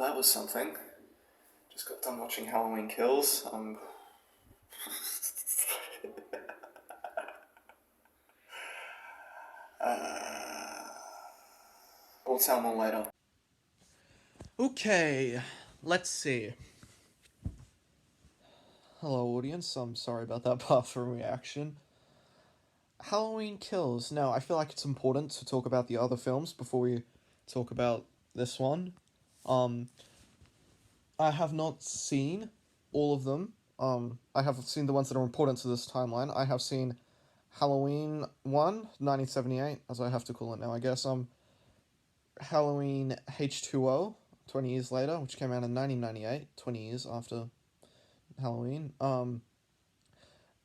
that was something. Just got done watching Halloween Kills. We'll tell more later. Okay, let's see. Hello, audience. I'm sorry about that bathroom reaction. Halloween Kills. Now, I feel like it's important to talk about the other films before we talk about this one. I have not seen all of them. I have seen the ones that are important to this timeline. I have seen Halloween 1, 1978, as I have to call it now, I guess. Halloween H2O, 20 years later, which came out in 1998, 20 years after Halloween.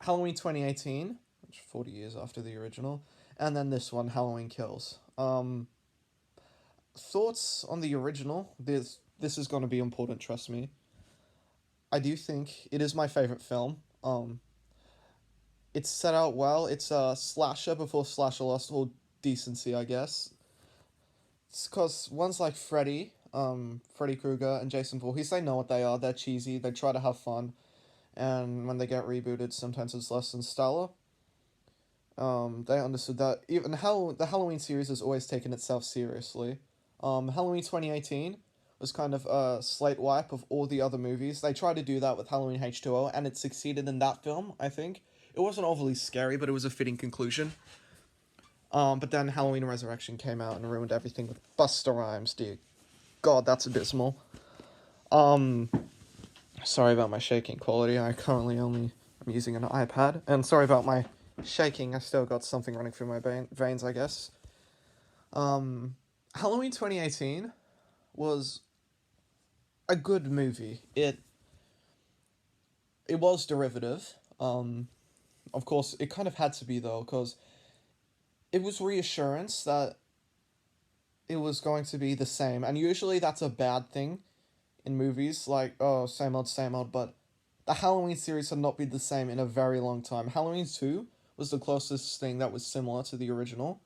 Halloween 2018, which 40 years after the original. And then this one, Halloween Kills. Thoughts on the original? This is going to be important, trust me. I do think it is my favorite film. It's set out well. It's a slasher before slasher lost all decency, I guess. It's because ones like Freddy Krueger and Jason Voorhees, they know what they are. They're cheesy. They try to have fun, and when they get rebooted, sometimes it's less than stellar. They understood that. Even the Halloween series has always taken itself seriously. Halloween 2018 was kind of a slate wipe of all the other movies. They tried to do that with Halloween H2O, and it succeeded in that film, I think. It wasn't overly scary, but it was a fitting conclusion. But then Halloween Resurrection came out and ruined everything with Busta Rhymes, dear God, that's abysmal. Sorry about my shaking quality. I currently only am using an iPad, and sorry about my shaking. I still got something running through my veins, I guess. Halloween 2018 was a good movie. It was derivative. Of course, it kind of had to be, though, because it was reassurance that it was going to be the same. And usually that's a bad thing in movies, like, oh, same old, but the Halloween series had not been the same in a very long time. Halloween 2 was the closest thing that was similar to the original.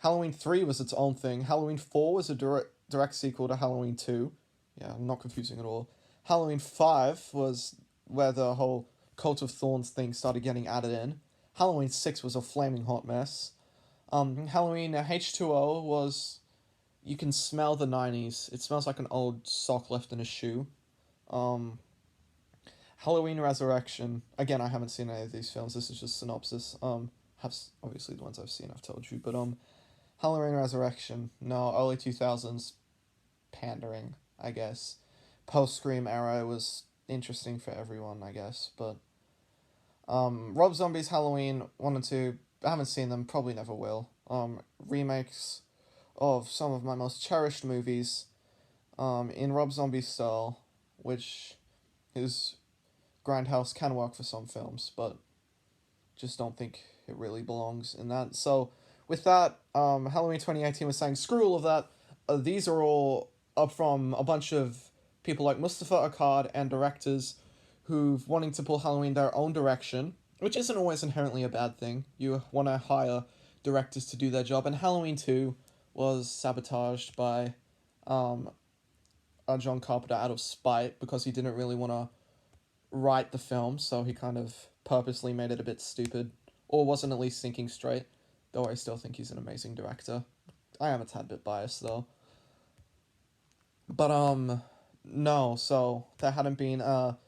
Halloween 3 was its own thing. Halloween 4 was a direct sequel to Halloween 2. Yeah, I'm not confusing at all. Halloween 5 was where the whole Cult of Thorns thing started getting added in. Halloween 6 was a flaming hot mess. Halloween H2O was... You can smell the 90s. It smells like an old sock left in a shoe. Halloween Resurrection. Again, I haven't seen any of these films. This is just synopsis. Have obviously the ones I've seen I've told you, but Halloween Resurrection. No, early 2000s pandering, I guess. Post-Scream era was interesting for everyone, I guess, but Rob Zombie's Halloween 1 and 2, I haven't seen them, probably never will. Remakes of some of my most cherished movies in Rob Zombie style, which his Grindhouse can work for some films, but just don't think it really belongs in that. So with that, Halloween 2018 was saying, screw all of that. These are all up from a bunch of people like Mustafa Akkad and directors who've wanting to pull Halloween their own direction, which isn't always inherently a bad thing. You want to hire directors to do their job, and Halloween 2 was sabotaged by John Carpenter out of spite because he didn't really want to write the film, so he kind of purposely made it a bit stupid, or wasn't at least thinking straight, though I still think he's an amazing director. I am a tad bit biased, though. But, no, so there hadn't been a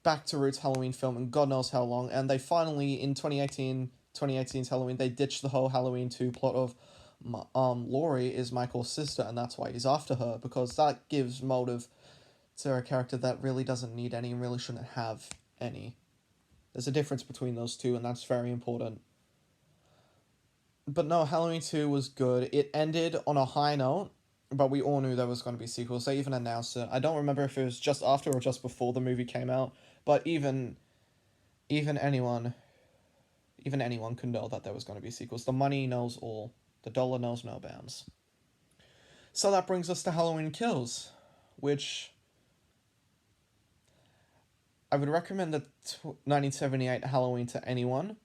back to roots Halloween film in God knows how long, and they finally, in 2018's Halloween, they ditched the whole Halloween 2 plot of Laurie is Michael's sister, and that's why he's after her, because that gives motive to a character that really doesn't need any and really shouldn't have any. There's a difference between those two, and that's very important. But no, Halloween 2 was good. It ended on a high note, but we all knew there was going to be sequels. They even announced it. I don't remember if it was just after or just before the movie came out, but even anyone can know that there was going to be sequels. The money knows all. The dollar knows no bounds. So that brings us to Halloween Kills, which I would recommend the 1978 Halloween to anyone.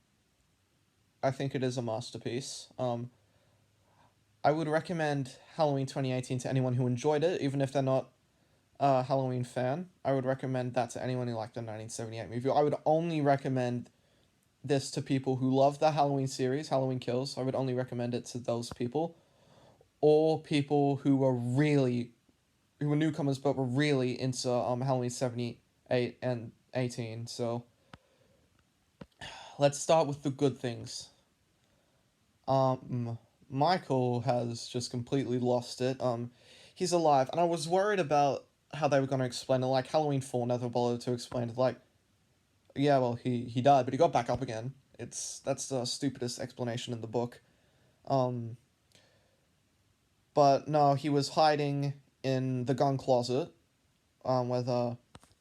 I think it is a masterpiece. I would recommend Halloween 2018 to anyone who enjoyed it, even if they're not a Halloween fan. I would recommend that to anyone who liked the 1978 movie. I would only recommend this to people who love the Halloween series, Halloween Kills. I would only recommend it to those people, or people who were newcomers but were really into Halloween 78 and 18. So let's start with the good things. Michael has just completely lost it. He's alive, and I was worried about how they were going to explain it. Like Halloween 4 never bothered to explain it. Like, yeah, well, he died, but he got back up again. That's the stupidest explanation in the book. Um, but no, he was hiding in the gun closet, where the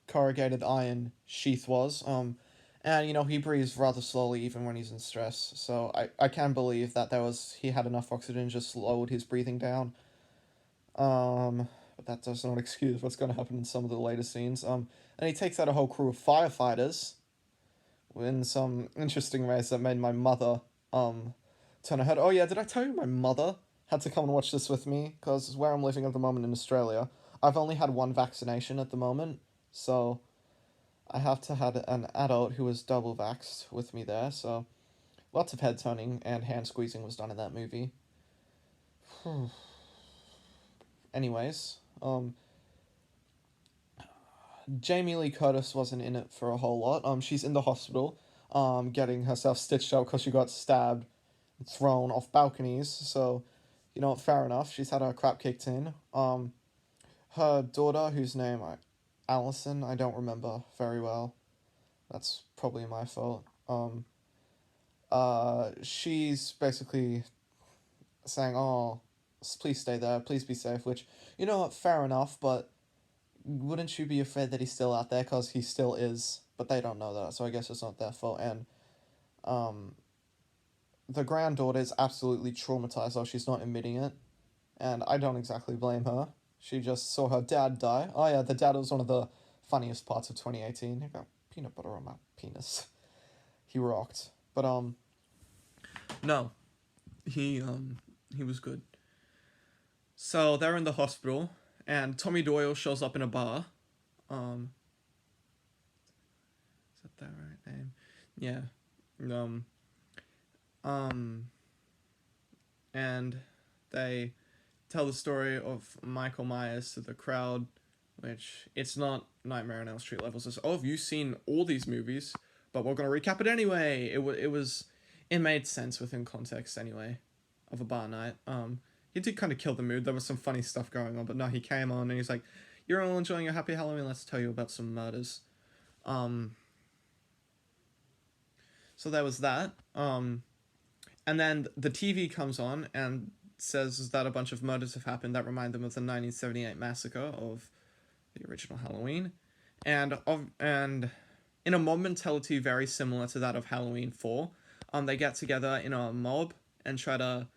corrugated iron sheath was. And he breathes rather slowly even when he's in stress. So I can believe that he had enough oxygen, just slowed his breathing down. But that does not excuse what's going to happen in some of the later scenes. And he takes out a whole crew of firefighters in some interesting ways that made my mother turn her head. Oh yeah, did I tell you my mother had to come and watch this with me? Because where I'm living at the moment in Australia, I've only had one vaccination at the moment, so I have to have an adult who was double vaxxed with me there. So lots of head turning and hand squeezing was done in that movie. Anyways, Jamie Lee Curtis wasn't in it for a whole lot. She's in the hospital, getting herself stitched up because she got stabbed, thrown off balconies. So, fair enough. She's had her crap kicked in. Her daughter, whose name Allison, I don't remember very well. That's probably my fault. She's basically saying, "Oh, please stay there. Please be safe." Which, fair enough, but wouldn't you be afraid that he's still out there? Because he still is, but they don't know that, so I guess it's not their fault. And um, the granddaughter is absolutely traumatized, though she's not admitting it, and I don't exactly blame her. She just saw her dad die. Oh yeah, the dad was one of the funniest parts of 2018. I got peanut butter on my penis. He rocked. But no, he was good. So they're in the hospital, and Tommy Doyle shows up in a bar. Um, is that right name? Yeah. Um, um, and they tell the story of Michael Myers to the crowd, which it's not Nightmare on Elm Street levels. It's, oh, have you seen all these movies? But we're gonna recap it anyway. It made sense within context anyway, of a bar night. He did kind of kill the mood. There was some funny stuff going on, but no, he came on and he's like, "You're all enjoying a happy Halloween. Let's tell you about some murders." Um, so there was that. And then the TV comes on and says that a bunch of murders have happened that remind them of the 1978 massacre of the original Halloween, and in a mob mentality very similar to that of Halloween 4, they get together in a mob and try to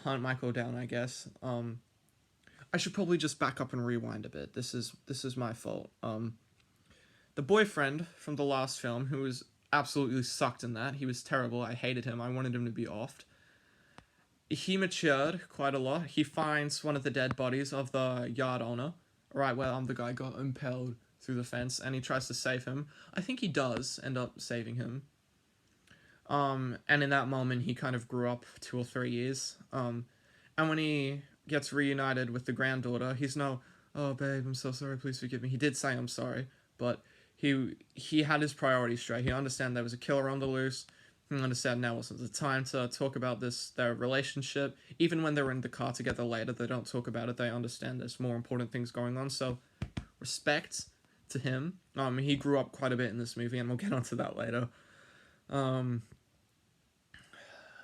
hunt Michael down. I guess. I should probably just back up and rewind a bit. This is my fault. The boyfriend from the last film, who was absolutely sucked in that, he was terrible. I hated him. I wanted him to be offed. He matured quite a lot. He finds one of the dead bodies of the yard owner, right where the guy got impaled through the fence, and he tries to save him. I think he does end up saving him. And in that moment, he kind of grew up 2 or 3 years. And when he gets reunited with the granddaughter, he's no, "Oh babe, I'm so sorry, please forgive me." He did say I'm sorry, but he had his priorities straight. He understand there was a killer on the loose. He understand now wasn't the time to talk about their relationship. Even when they're in the car together later, they don't talk about it. They understand there's more important things going on. So, respect to him. He grew up quite a bit in this movie, and we'll get onto that later.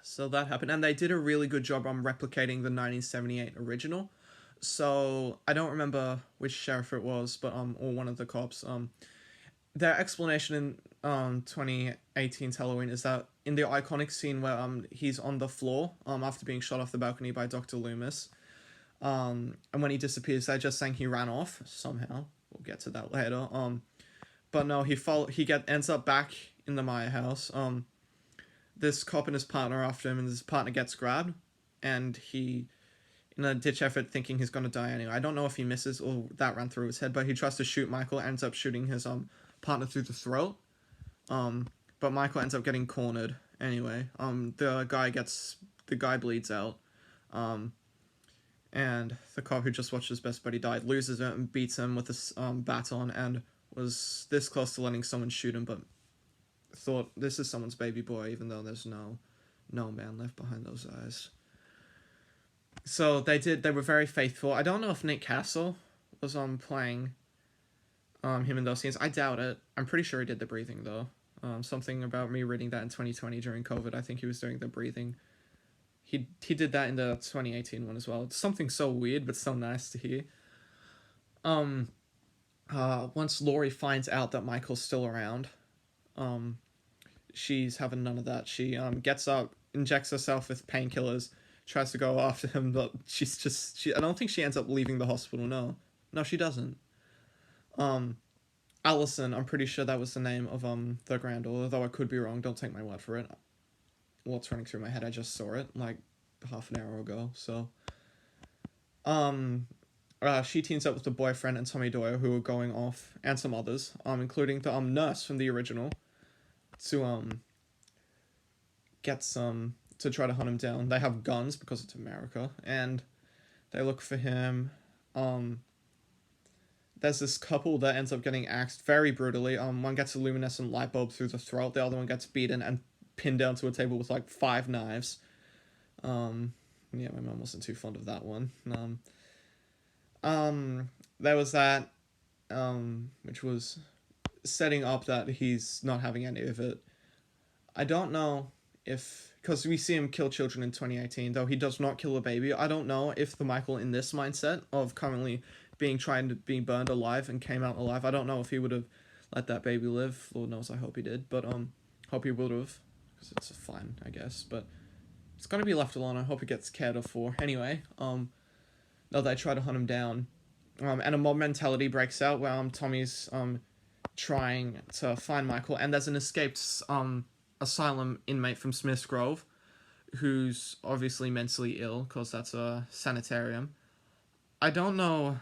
So that happened, and they did a really good job on replicating the 1978 original. So I don't remember which sheriff it was, but or one of the cops. Their explanation in 2018's Halloween is that in the iconic scene where he's on the floor after being shot off the balcony by Dr. Loomis, and when he disappears, they're just saying he ran off somehow. We'll get to that later. But no, ends up back in the Meyer house. This cop and his partner are after him, and his partner gets grabbed, and he in a ditch effort, thinking he's gonna die anyway. I don't know if he misses or that ran through his head, but he tries to shoot Michael, ends up shooting his partner through the throat. Um, but Michael ends up getting cornered anyway. The guy bleeds out. Um, and the cop who just watched his best buddy die loses it and beats him with a baton, and was this close to letting someone shoot him, but thought this is someone's baby boy, even though there's no man left behind those eyes. So they were very faithful. I don't know if Nick Castle was playing him in those scenes. I doubt it. I'm pretty sure he did the breathing though. Something about me reading that in 2020 during COVID. I think he was doing the breathing. He did that in the 2018 one as well. It's something so weird but so nice to hear. Once Laurie finds out that Michael's still around, she's having none of that. She gets up, injects herself with painkillers, tries to go after him, but I don't think she ends up leaving the hospital. No, she doesn't. Allison, I'm pretty sure that was the name of the granddaughter, though I could be wrong. Don't take my word for it. What's running through my head? I just saw it like half an hour ago. So, she teams up with the boyfriend and Tommy Doyle, who are going off, and some others, including the nurse from the original, to get some to try to hunt him down. They have guns because it's America, and they look for him. There's this couple that ends up getting axed very brutally. One gets a luminescent light bulb through the throat. The other one gets beaten and pinned down to a table with like 5 knives. Yeah, my mom wasn't too fond of that one. There was that, which was setting up that he's not having any of it. I don't know if, because we see him kill children in 2018, though he does not kill a baby. I don't know if the Michael in this mindset of currently being burned alive and came out alive, I don't know if he would have let that baby live. Lord knows, I hope he did, but hope he would have, because it's fine, I guess. But it's gonna be left alone. I hope it gets cared for. Anyway, no, they try to hunt him down, and a mob mentality breaks out where Tommy's trying to find Michael, and there's an escaped asylum inmate from Smith's Grove, who's obviously mentally ill because that's a sanitarium. I don't know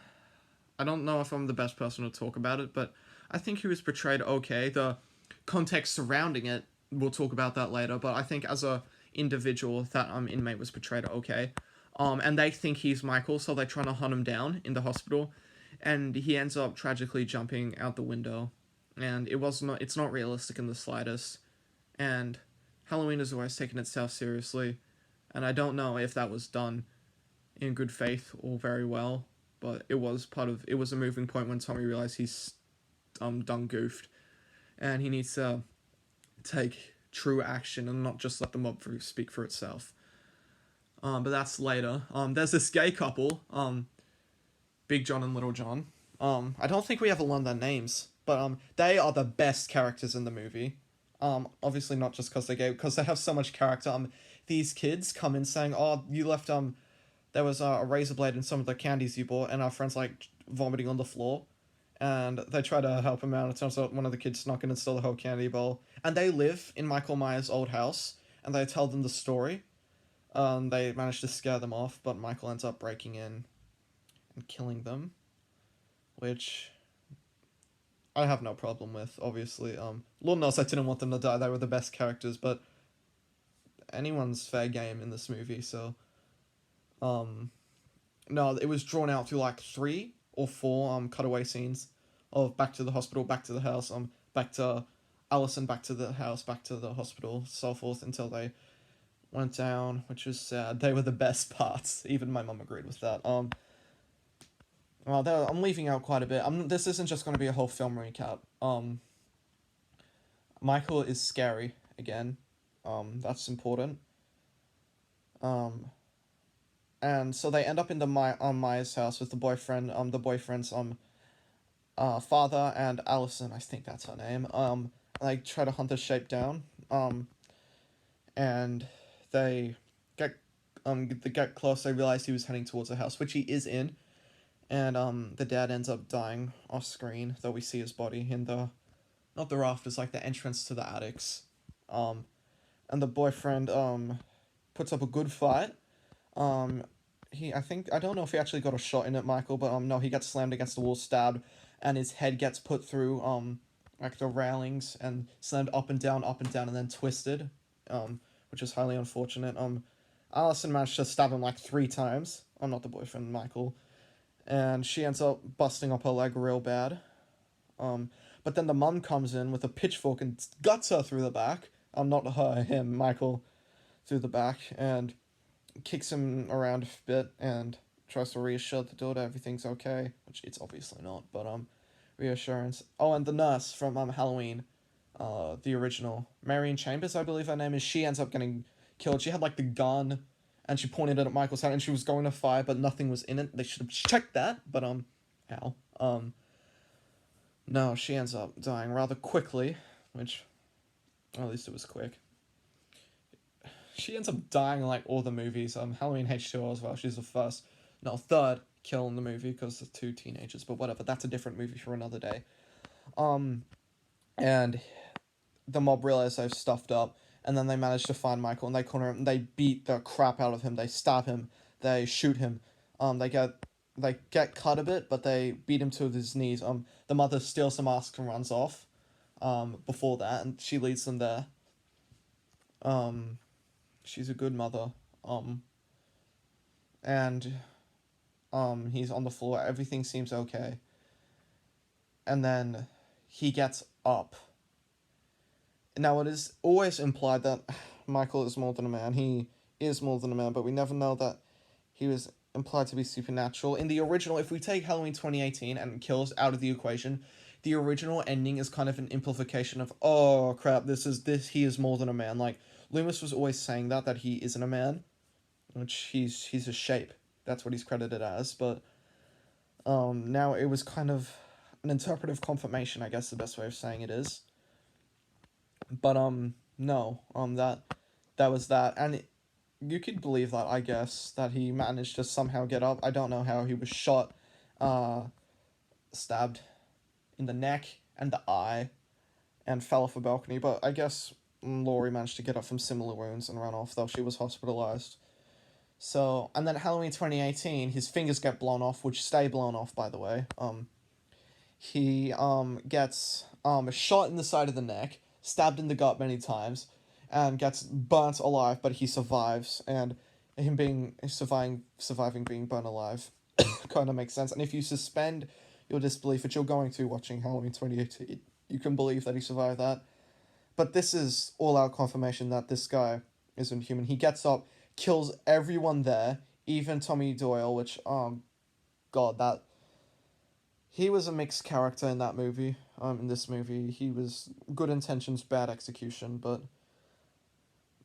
if I'm the best person to talk about it, but I think he was portrayed okay. The context surrounding it, we'll talk about that later, but I think as a individual, that inmate was portrayed okay. And they think he's Michael, so they're trying to hunt him down in the hospital, and he ends up tragically jumping out the window, and it's not realistic in the slightest, and Halloween has always taken itself seriously, and I don't know if that was done in good faith or very well, but it was a moving point when Tommy realized he's done goofed, and he needs to take true action and not just let the mob speak for itself. But that's later. There's this gay couple, Big John and Little John. I don't think we ever learned their names, but they are the best characters in the movie. Obviously not just because they're gay, because they have so much character. These kids come in saying, "Oh, you left there was a razor blade in some of the candies you bought," and our friend's like vomiting on the floor, and they try to help him out. It turns out one of the kids snuck in and stole the whole candy bowl, and they live in Michael Myers' old house, and they tell them the story. They manage to scare them off, but Michael ends up breaking in and killing them, which I have no problem with, obviously. Lord knows I didn't want them to die. They were the best characters, but anyone's fair game in this movie, so no, it was drawn out through like 3 or 4 cutaway scenes of back to the hospital, back to the house, back to Allison, back to the house, back to the hospital, so forth, until they went down, which was sad. They were the best parts. Even my mum agreed with that. Well, I'm leaving out quite a bit. This isn't just going to be a whole film recap. Michael is scary again. That's important. And so they end up in the Maya's house with the boyfriend, the boyfriend's father and Allison, I think that's her name. They try to hunt the shape down. And they get close. They realize he was heading towards the house, which he is in. And the dad ends up dying off screen, though we see his body in not the rafters, like the entrance to the attics. And the boyfriend puts up a good fight. I think, I don't know if he actually got a shot in it, Michael, but no, he gets slammed against the wall, stabbed, and his head gets put through like the railings and slammed up and down, and then twisted, which is highly unfortunate. Allison managed to stab him like 3 times. I'm not the boyfriend, Michael, and she ends up busting up her leg real bad. Um, but then the mum comes in with a pitchfork and guts her through the back. Not her, him, Michael, through the back, and kicks him around a bit and tries to reassure the daughter everything's okay, which it's obviously not, but reassurance. Oh, and the nurse from Halloween, the original, Marion Chambers, I believe her name is. She ends up getting killed. She had like the gun, and she pointed it at Michael's head, and she was going to fire, but nothing was in it. They should have checked that, but ow. No, she ends up dying rather quickly, which, at least it was quick. She ends up dying in like all the movies. Halloween H2O as well. She's the first, no, third kill in the movie because the 2 teenagers. But whatever, that's a different movie for another day. And the mob realize they've stuffed up, and then they manage to find Michael, and they corner him. And they beat the crap out of him. They stab him. They shoot him. They get cut a bit, but they beat him to his knees. The mother steals the mask and runs off. Before that, and she leads them there. She's a good mother. And he's on the floor. Everything seems okay. And then he gets up. Now, it is always implied that Michael is more than a man. He is more than a man, but we never know that he was implied to be supernatural. In the original, if we take Halloween 2018 and Kills out of the equation, the original ending is kind of an implication of, oh crap, he is more than a man. Like, Loomis was always saying that he isn't a man, which he's a shape. That's what he's credited as, but now it was kind of an interpretive confirmation, I guess the best way of saying it is. But no, that was that, and you could believe that, I guess, that he managed to somehow get up. I don't know how he was shot, stabbed in the neck and the eye, and fell off a balcony, but I guess Laurie managed to get up from similar wounds and run off, though she was hospitalized. So, and then Halloween 2018, his fingers get blown off, which stay blown off, by the way. He gets shot in the side of the neck, stabbed in the gut many times, and gets burnt alive, but he survives, and him surviving being burnt alive kind of makes sense. And if you suspend your disbelief, which you're going to watching Halloween 2018, you can believe that he survived that. But this is all-out confirmation that this guy isn't human. He gets up, kills everyone there, even Tommy Doyle, which, God, that... He was a mixed character in that movie, in this movie. He was good intentions, bad execution, but...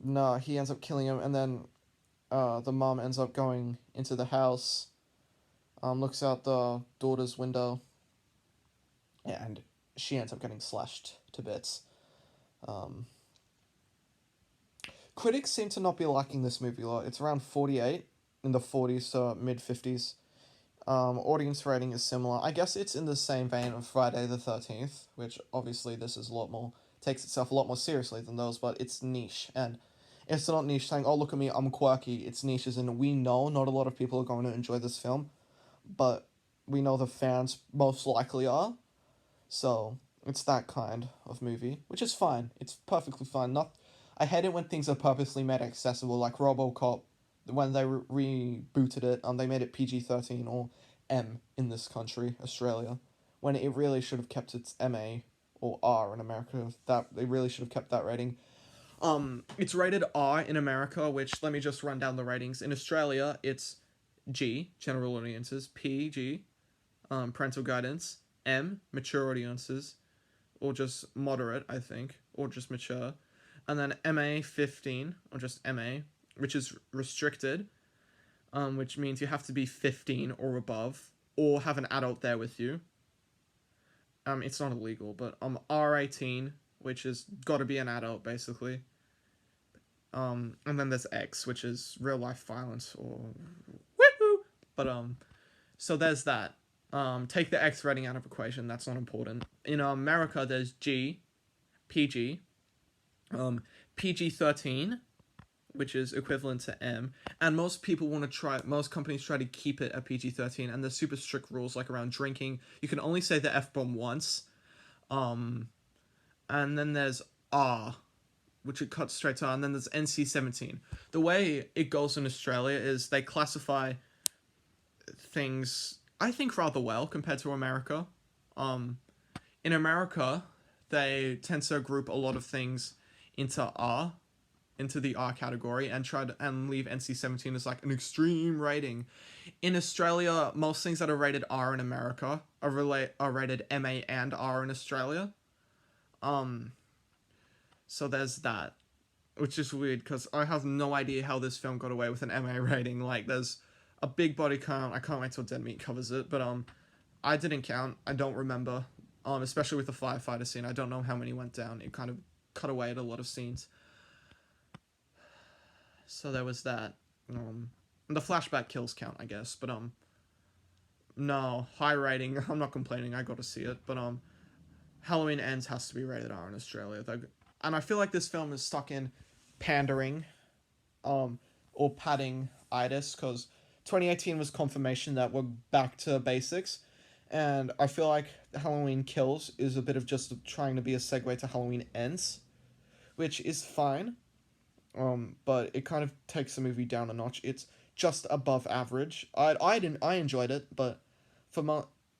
No, he ends up killing him, and then the mom ends up going into the house, looks out the daughter's window, and she ends up getting slashed to bits. Critics seem to not be liking this movie a lot. It's around 48 in the 40s to mid-50s. Audience rating is similar. I guess it's in the same vein of Friday the 13th, which obviously this is takes itself a lot more seriously than those, but it's niche. And it's not niche saying, oh, look at me, I'm quirky. It's niche as in we know not a lot of people are going to enjoy this film, but we know the fans most likely are. So it's that kind of movie, which is fine. It's perfectly fine. I hate it when things are purposely made accessible, like RoboCop. When they rebooted it, they made it PG-13 or M in this country, Australia, when it really should have kept its MA or R in America. That they really should have kept that rating. It's rated R in America, which, let me just run down the ratings. In Australia, it's G, general audiences, PG, parental guidance, M, mature audiences, or just moderate, I think, or just mature, and then MA 15, or just MA, which is restricted, which means you have to be 15 or above, or have an adult there with you. It's not illegal, but R18, which has got to be an adult, basically. And then there's X, which is real life violence, or woohoo. But so there's that. Take the X rating out of equation. That's not important. In America, there's G, PG, PG-13, which is equivalent to M. And most companies try to keep it at PG-13, and there's super strict rules like around drinking. You can only say the F-bomb once. Um, and then there's R, which it cuts straight to R, and then there's NC-17. The way it goes in Australia is they classify things, I think, rather well compared to America. In America, they tend to group a lot of things into R, into the R category, and leave NC-17 as like an extreme rating. In Australia, most things that are rated R in America are rated MA and R in Australia. So there's that, which is weird because I have no idea how this film got away with an MA rating. Like, there's a big body count. I can't wait till Dead Meat covers it, but I didn't count. I don't remember. Especially with the firefighter scene, I don't know how many went down. It kind of cut away at a lot of scenes. So there was that. The flashback kills count, I guess, but no, high rating. I'm not complaining. I got to see it, but Halloween Ends has to be rated R in Australia. And I feel like this film is stuck in pandering, or padding itis, because 2018 was confirmation that we're back to basics, and I feel like Halloween Kills is a bit of just trying to be a segue to Halloween Ends, which is fine, but it kind of takes the movie down a notch. It's just above average. I enjoyed it, but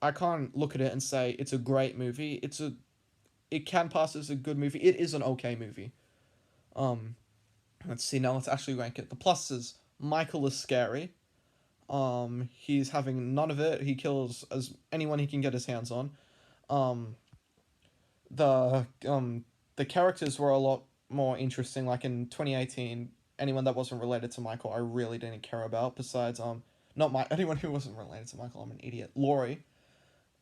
I can't look at it and say it's a great movie. It can pass as a good movie. It is an okay movie. Let's see now. Let's actually rank it. The pluses: Michael is scary. He's having none of it. He kills as anyone he can get his hands on. The characters were a lot more interesting. Like in 2018, anyone that wasn't related to Michael, I really didn't care about. Besides, not anyone who wasn't related to Michael. I'm an idiot. Laurie.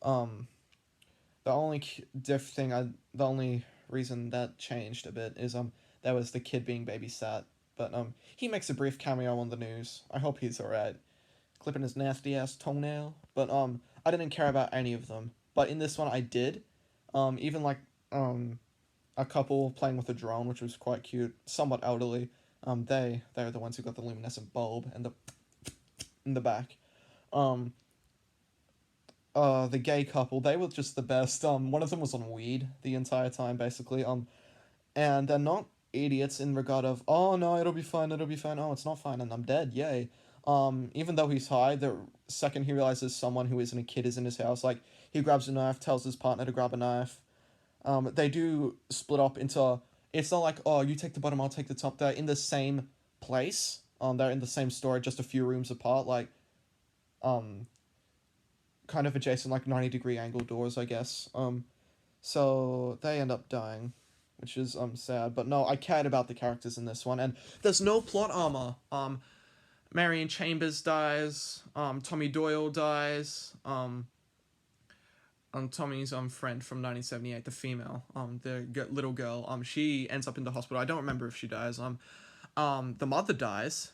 The only the only reason that changed a bit is there was the kid being babysat, but he makes a brief cameo on the news. I hope he's alright, clipping his nasty ass toenail. But I didn't care about any of them. But in this one, I did. Even like a couple playing with a drone, which was quite cute, somewhat elderly. They're the ones who got the luminescent bulb and the in the back. The gay couple, they were just the best. One of them was on weed the entire time, basically. And they're not idiots in regard of, oh no, it'll be fine, oh, it's not fine, and I'm dead, yay. Even though he's high, the second he realizes someone who isn't a kid is in his house, like, he grabs a knife, tells his partner to grab a knife. They do split up into, it's not like, oh, you take the bottom, I'll take the top. They're in the same place. They're in the same store, just a few rooms apart, like, kind of adjacent, like 90-degree angle doors, I guess. So they end up dying, which is sad. But no, I cared about the characters in this one, and there's no plot armor. Marion Chambers dies. Tommy Doyle dies. Tommy's friend from 1978, the female, the little girl. She ends up in the hospital. I don't remember if she dies. The mother dies.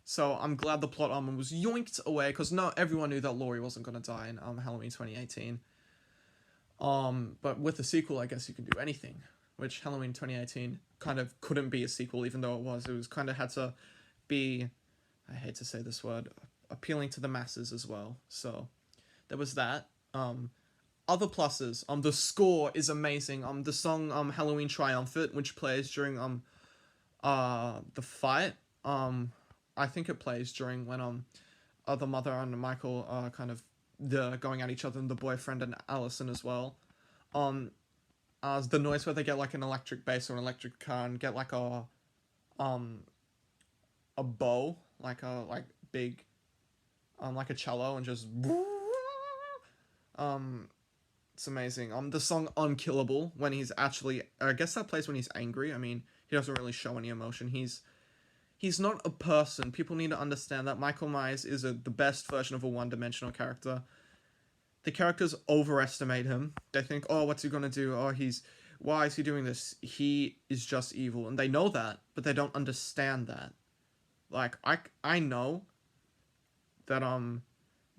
So I'm glad the plot armor was yoinked away, because not everyone knew that Laurie wasn't going to die in Halloween 2018. But with the sequel, I guess you can do anything, which Halloween 2018 kind of couldn't be a sequel, even though it was. It was kind of had to be, I hate to say this word, appealing to the masses as well. So there was that. Other pluses, the score is amazing. The song Halloween Triumphant, which plays during the fight, I think it plays during when the mother and Michael are kind of going at each other, and the boyfriend and Allison as well. The noise where they get like an electric bass or an electric car and get like a bow, like a big like a cello, and just it's amazing. The song Unkillable, when he's actually, I guess that plays when he's angry. I mean, he doesn't really show any emotion. He's not a person. People need to understand that Michael Myers is the best version of a one-dimensional character. The characters overestimate him. They think, oh, what's he gonna do? Oh, why is he doing this? He is just evil. And they know that, but they don't understand that. Like, I know that,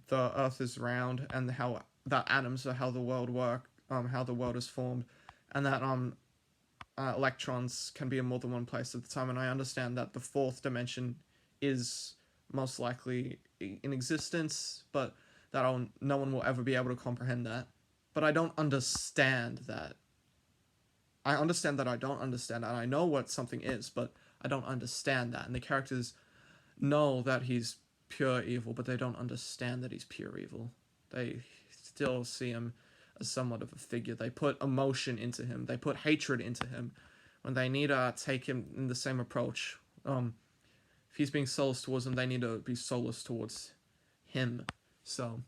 the Earth is round, and that atoms are how the world how the world is formed, and that, electrons can be in more than one place at the time, and I understand that the fourth dimension is most likely in existence, but that no one will ever be able to comprehend that. But I don't understand that. I understand that I don't understand that. And I know what something is, but I don't understand that. And the characters know that he's pure evil, but they don't understand that he's pure evil. They still see him as somewhat of a figure. They put emotion into him. They put hatred into him. When they need to take him in the same approach, if he's being soulless towards them, they need to be soulless towards him. So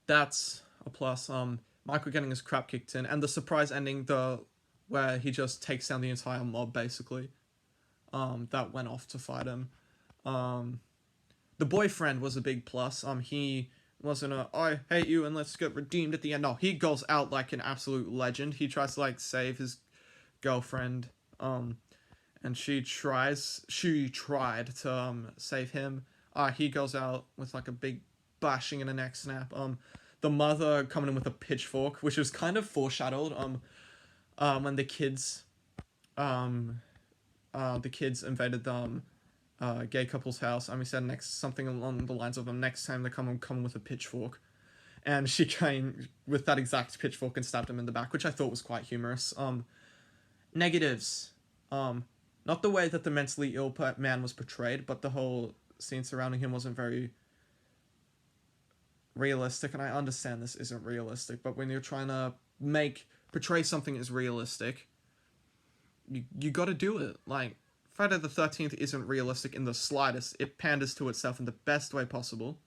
that's a plus. Michael getting his crap kicked in, and the surprise ending, where he just takes down the entire mob basically. That went off to fight him. The boyfriend was a big plus. He wasn't I hate you and let's get redeemed at the end. No, he goes out like an absolute legend. He tries to save his girlfriend. And she tried to save him. He goes out with a big bashing and a neck snap. The mother coming in with a pitchfork, which was kind of foreshadowed. When the kids invaded the gay couple's house. He said something along the lines of next time they come with a pitchfork, and she came with that exact pitchfork and stabbed him in the back, which I thought was quite humorous. Negatives, not the way that the mentally ill man was portrayed, but the whole scene surrounding him wasn't very realistic, and I understand this isn't realistic, but when you're trying to portray something as realistic, you got to do it. Friday the 13th isn't realistic in the slightest. It panders to itself in the best way possible.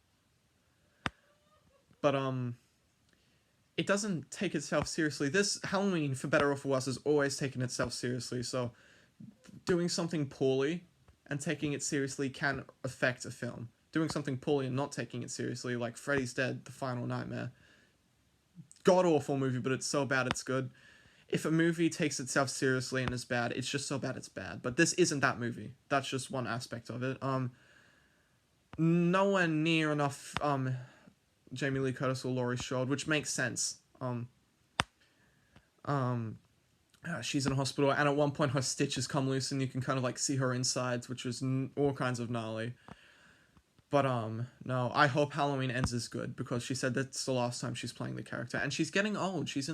But, it doesn't take itself seriously. This Halloween, for better or for worse, has always taken itself seriously, so doing something poorly and taking it seriously can affect a film. Doing something poorly and not taking it seriously, like Freddy's Dead, The Final Nightmare. God-awful movie, but it's so bad it's good. If a movie takes itself seriously and is bad, it's just so bad it's bad. But this isn't that movie. That's just one aspect of it. Nowhere near enough Jamie Lee Curtis or Laurie Strode, which makes sense. She's in a hospital, and at one point her stitches come loose, and you can kind of see her insides, which is all kinds of gnarly. But no, I hope Halloween Ends is good, because she said that's the last time she's playing the character, and she's getting old. She's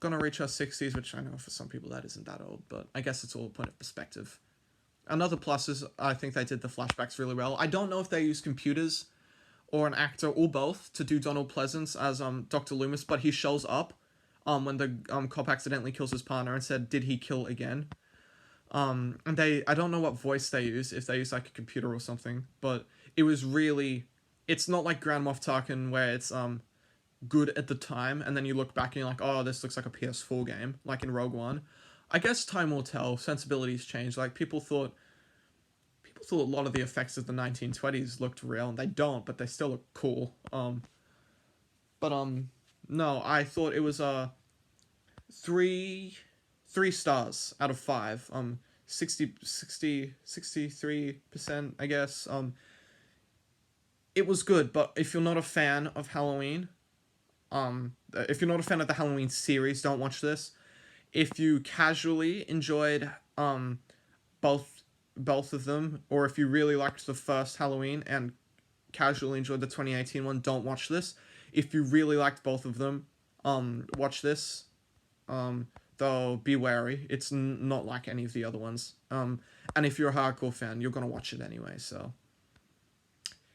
gonna reach her 60s, which I know for some people that isn't that old, but I guess it's all a point of perspective. Another plus is I think they did the flashbacks really well. I don't know if they used computers or an actor or both to do Donald Pleasance as Dr. Loomis, but he shows up when the cop accidentally kills his partner and said, did he kill again? And I don't know what voice they use, if they use a computer or something, but it was really, it's not like Grand Moff Tarkin where it's good at the time, and then you look back and you're like, oh, this looks like a PS4 game, like in Rogue One. I guess time will tell. Sensibilities change. People thought a lot of the effects of the 1920s looked real, and they don't, but they still look cool. No, I thought it was 3 stars out of 5. 63%, I guess. It was good, but if you're not a fan of Halloween, if you're not a fan of the Halloween series, don't watch this. If you casually enjoyed both of them, or if you really liked the first Halloween and casually enjoyed the 2018 one, don't watch this. If you really liked both of them, watch this. Though be wary, it's not like any of the other ones. And if you're a hardcore fan, you're gonna watch it anyway. So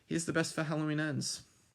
here's the best for Halloween Ends.